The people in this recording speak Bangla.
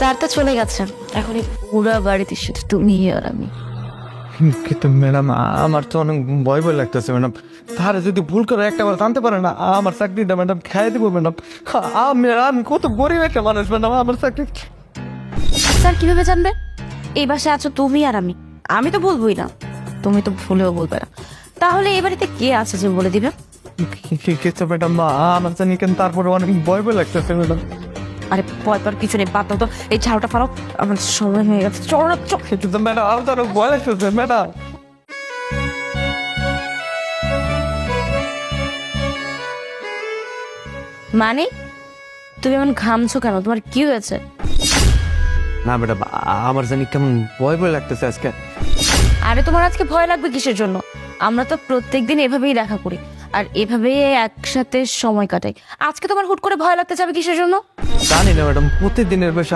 তার তো চলে গেছেন, এখন এই পুরো বাড়িতে শুধু তুমি আর আমি। কিন্তু ম্যাডাম আমার তো অনেক ভয় ভয় লাগতেছে ম্যাডাম। তারা যদি ভুল করে একটা বার জানতে পারে না আমার চাকরিটা ম্যাডাম খাই দিব ম্যাডাম। আমি কত গরিব একটা মানুষ ম্যাডাম, আমার চাকরি। স্যার কিভাবে জানবে? এই বাসায় আছো তুমি আর আমি, আমি তো বলবোই না, তুমি তো ভুলেও বলবে না। তাহলে এই বাড়িতে কে আছে যে বলে দিবে? কিছু ম্যাডাম আমার জানি কেন তারপরে অনেক ভয় ভয় লাগতেছে ম্যাডাম। আরে ভয় পাওয়ার কিছু নেই, বাদ দাও তো, এই ঝাড়ুটা ফাড়াও, আমার সময় হয়ে গেছে, চলো না চল। কিন্তু ম্যাডাম আমার তো অনেক ভয় লাগতেছে ম্যাডাম। মানে তুমি এমন ঘামছো কেন, তোমার কি হয়েছে? না ম্যাডাম আমার জানি কেমন ভয় ভয় লাগতেছে আজকে। আরে তোমার আজকে ভয় লাগবে কিসের জন্য? আমরা তো প্রত্যেকদিন এভাবেই দেখা করি আর এভাবেই একসাথে সময় কাটাই। আজকে তোমার হুট করে ভয় লাগতে যাবে কিসের জন্য? জানি না ম্যাডাম, প্রতিদিনের বেশি